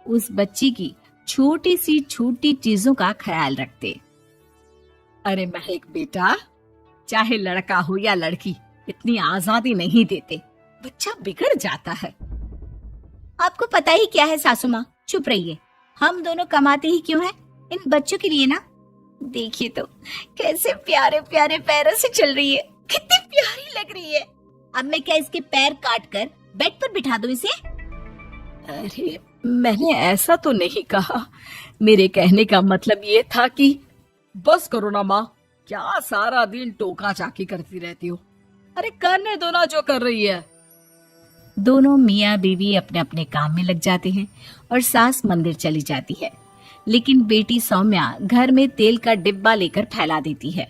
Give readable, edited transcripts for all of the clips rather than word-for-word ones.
उस बच्ची की छोटी सी छोटी चीजों का ख्याल रखते। अरे महक बेटा, चाहे लड़का हो या लड़की, इतनी आजादी नहीं देते, बच्चा बिगड़ जाता है। आपको पता ही क्या है सासू माँ, चुप रहिए। हम दोनों कमाते ही क्यों हैं? इन बच्चों के लिए ना। देखिए तो कैसे प्यारे प्यारे पैरों से चल रही है, कितनी प्यारी लग रही है। अब मैं क्या इसके पैर काट कर बेड पर बिठा दूं इसे? अरे मैंने ऐसा तो नहीं कहा। मेरे कहने का मतलब ये था कि बस करो ना माँ, क्या सारा दिन टोका चाकी करती रहती हो। अरे करने दो ना जो कर रही है। दोनों मियाँ बीवी अपने अपने काम में लग जाते हैं और सास मंदिर चली जाती है, लेकिन बेटी सौम्या घर में तेल का डिब्बा लेकर फैला देती है।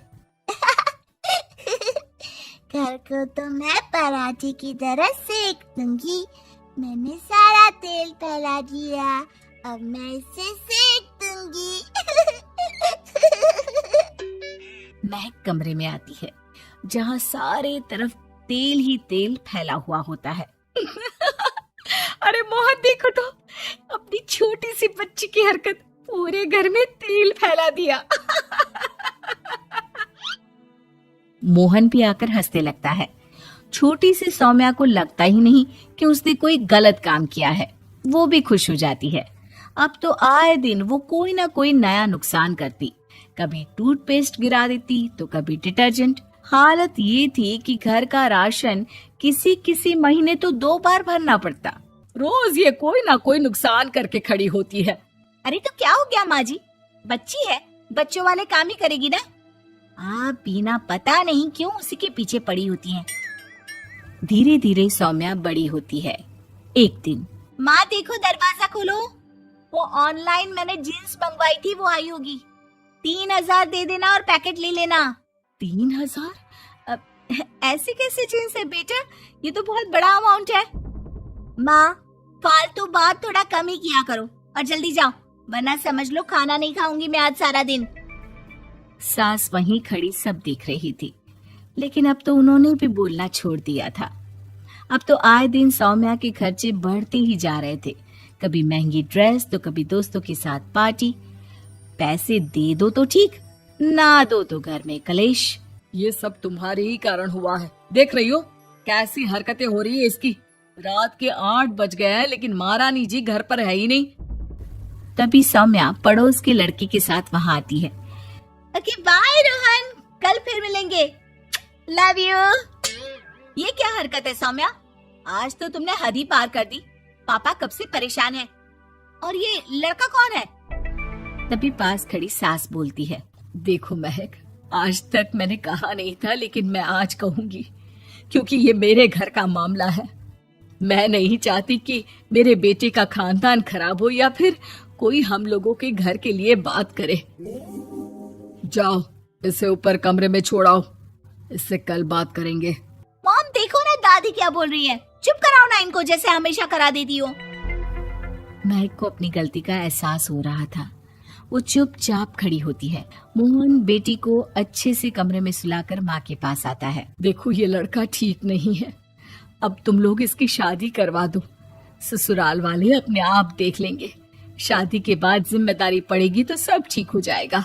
घर को तो मैं पराठे की तरह सेक दूंगी। मैंने सारा तेल फैला दिया, अब मैं इसे सेक दूंगी। महक कमरे में आती है जहाँ सारे तरफ तेल ही तेल फैला हुआ होता है। अरे मोहन देखो तो, अपनी छोटी सी बच्ची की हरकत, पूरे घर में तेल फैला दिया। मोहन भी आकर हंसने लगता है। छोटी सी सौम्या को लगता ही नहीं कि उसने कोई गलत काम किया है। वो भी खुश हो जाती है। अब तो आए दिन वो कोई ना कोई नया नुकसान करती, कभी टूथपेस्ट गिरा देती तो कभी डिटर्जेंट। हालत ये थी कि घर का राशन किसी किसी महीने तो 2 बार भरना पड़ता। रोज ये कोई ना कोई नुकसान करके खड़ी होती है। अरे तो क्या हो गया माँ जी, बच्ची है, बच्चों वाले काम ही करेगी ना। आप बिना पता नहीं क्यों उसी के पीछे पड़ी होती हैं। धीरे धीरे सौम्या बड़ी होती है। एक दिन, माँ देखो दरवाजा खोलो, वो ऑनलाइन मैंने जीन्स मंगवाई थी, वो आई होगी। 3,000 दे देना और पैकेट ले लेना। 3,000? ऐसे कैसे जीन्स है बेटा, ये तो बहुत बड़ा अमाउंट है। माँ फालतू बात थोड़ा कम ही किया करो और जल्दी जाओ, वरना समझ लो खाना नहीं खाऊंगी मैं आज सारा दिन। सास वहीं खड़ी सब देख रही थी, लेकिन अब तो उन्होंने भी बोलना छोड़ दिया था। अब तो आए दिन सौम्या के खर्चे बढ़ते ही जा रहे थे। कभी महंगी ड्रेस तो कभी दोस्तों के साथ पार्टी। पैसे दे दो तो ठीक, ना दो तो घर में कलेश। ये सब तुम्हारे ही कारण हुआ है। देख रही हो कैसी हरकतें हो रही है इसकी। रात के 8 बज गए हैं, लेकिन महारानी जी घर पर है ही नहीं। तभी सौम्या पड़ोस के लड़के के साथ वहां आती है। ओके बाय रोहन, कल फिर मिलेंगे, लव यू। ये क्या हरकत है सौम्या, आज तो तुमने हद ही पार कर दी। पापा कब से परेशान है। और ये लड़का कौन है? तभी पास खड़ी सास बोलती है, देखो महक, आज तक मैंने कहा नहीं था, लेकिन मैं आज कहूंगी, क्योंकि ये मेरे घर का मामला है। मैं नहीं चाहती कि मेरे बेटे का खानदान खराब हो या फिर कोई हम लोगों के घर के लिए बात करे। जाओ इसे ऊपर कमरे में छोड़ाओ, इससे कल बात करेंगे। मॉम देखो ना दादी क्या बोल रही है, चुप कराओ ना इनको, जैसे हमेशा करा देती हो। महक को अपनी गलती का एहसास हो रहा था। वो चुपचाप खड़ी होती है। मोहन बेटी को अच्छे से कमरे में सुलाकर माँ के पास आता है। देखो ये लड़का ठीक नहीं है, अब तुम लोग इसकी शादी करवा दो, ससुराल वाले अपने आप देख लेंगे। शादी के बाद जिम्मेदारी पड़ेगी तो सब ठीक हो जाएगा।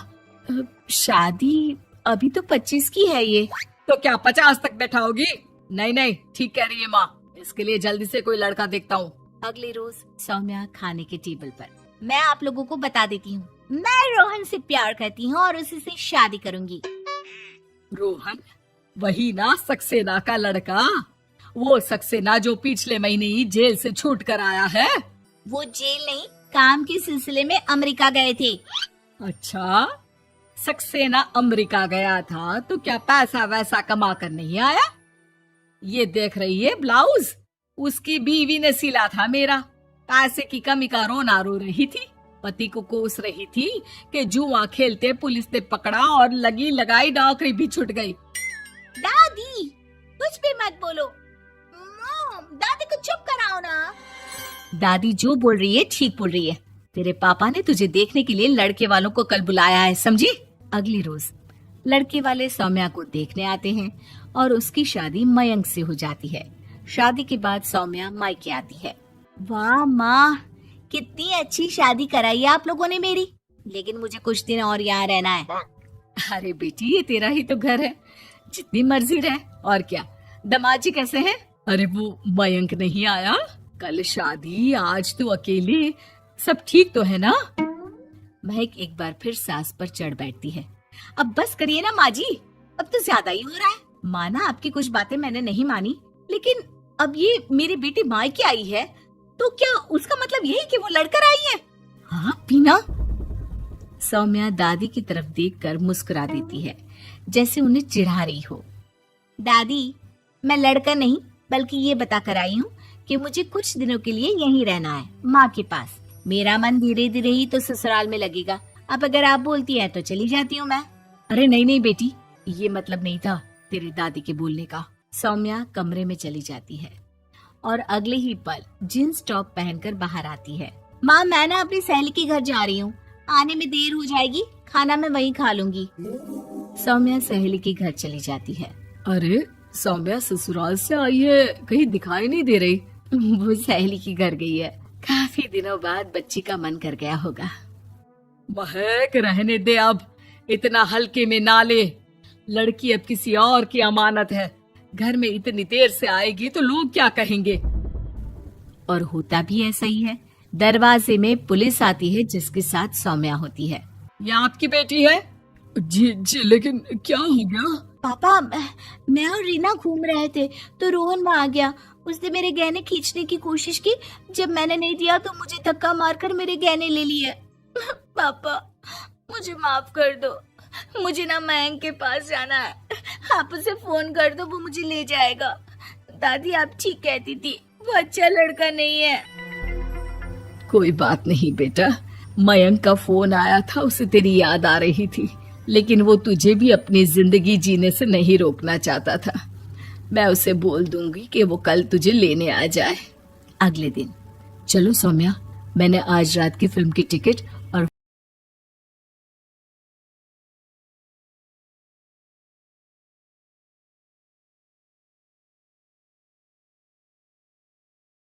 शादी अभी तो 25 की है ये। तो क्या 50 तक बैठाओगी? नहीं नहीं, ठीक कह रही है माँ, इसके लिए जल्दी से कोई लड़का देखता हूँ। अगले रोज सौम्या खाने के टेबल पर, मैं आप लोगों को बता देती हूँ, मैं रोहन से प्यार करती हूँ और उसी से शादी करूंगी। रोहन? वही ना सक्सेना का लड़का, वो सक्सेना जो पिछले महीने ही जेल से छूट कर आया है। वो जेल नहीं, काम के सिलसिले में अमेरिका गए थे। अच्छा, सक्सेना अमेरिका गया था तो क्या पैसा वैसा कमा कर नहीं आया? ये देख रही है ब्लाउज, उसकी बीवी ने सिला था मेरा। पैसे की कमी का रोना रो रही थी, पति को कोस रही थी कि जुआ खेलते पुलिस ने पकड़ा और लगी लगाई नौकरी भी छूट गई। दादी कुछ भी मत बोलो, दादी को चुप कराओ ना। दादी जो बोल रही है ठीक बोल रही है। तेरे पापा ने तुझे देखने के लिए लड़के वालों को कल बुलाया है, समझी? अगली रोज लड़के वाले सौम्या को देखने आते हैं और उसकी शादी मयंक से हो जाती है। शादी के बाद सौम्या मायके आती है। वाह माँ, कितनी अच्छी शादी कराई है आप लोगों ने मेरी, लेकिन मुझे कुछ दिन और यहाँ रहना है। अरे बेटी, ये तेरा ही तो घर है, जितनी मर्जी रह। और क्या, दमाजी कैसे है? अरे वो मयंक नहीं आया, कल शादी, आज तो अकेले, सब ठीक तो है ना? महक एक बार फिर सास पर चढ़ बैठती है। अब बस करिए ना माँ जी, अब तो ज्यादा ही हो रहा है। माना आपकी कुछ बातें मैंने नहीं मानी, लेकिन अब ये मेरी बेटी मायके आई है, तो क्या उसका मतलब यही कि वो लड़कर आई है? हाँ पीना। सौम्या दादी की तरफ देखकर मुस्कुरा देती है, जैसे उन्हें चिढ़ा रही हो। दादी, मैं लड़का नहीं बल्कि ये बता कर आई हूँ कि मुझे कुछ दिनों के लिए यहीं रहना है, माँ के पास। मेरा मन धीरे धीरे ही तो ससुराल में लगेगा। अब अगर आप बोलती हैं तो चली जाती हूँ मैं। अरे नहीं नहीं बेटी, ये मतलब नहीं था तेरी दादी के बोलने का। सौम्या कमरे में चली जाती है और अगले ही पल जींस टॉप पहनकर बाहर आती है। माँ, मैं ना अपनी सहेली के घर जा रही हूँ, आने में देर हो जाएगी, खाना मैं वहीं खा लूंगी। सौम्या सहेली के घर चली जाती है। अरे सौम्या ससुराल से आई है, कहीं दिखाई नहीं दे रही। वो सहेली के घर गई है, काफी दिनों बाद बच्ची का मन कर गया होगा। महक, रहने दे, अब इतना हल्के में ना ले। लड़की अब किसी और की अमानत है, घर में इतनी देर से आएगी तो लोग क्या कहेंगे। और होता भी ऐसा ही है। दरवाजे में पुलिस आती है, जिसके साथ सौम्या होती है। ये आपकी बेटी है? जी जी, लेकिन क्या हो गया? पापा, मैं और रीना घूम रहे थे तो रोहन वहाँ आ गया। उसने मेरे गहने खींचने की कोशिश की, जब मैंने नहीं दिया तो मुझे धक्का मारकर मेरे गहने ले लिए। पापा, मुझे माफ कर दो, मुझे ना मयंक के पास जाना है, आप उसे फोन कर दो, वो मुझे ले जाएगा। दादी आप ठीक कहती थी, वो अच्छा लड़का नहीं है। कोई बात नहीं बेटा, मयंक का फोन आया था, उसे तेरी याद आ रही थी, लेकिन वो तुझे भी अपनी जिंदगी जीने से नहीं रोकना चाहता था। मैं उसे बोल दूंगी कि वो कल तुझे लेने आ जाए। अगले दिन, चलो सौम्या, मैंने आज रात की फिल्म की टिकट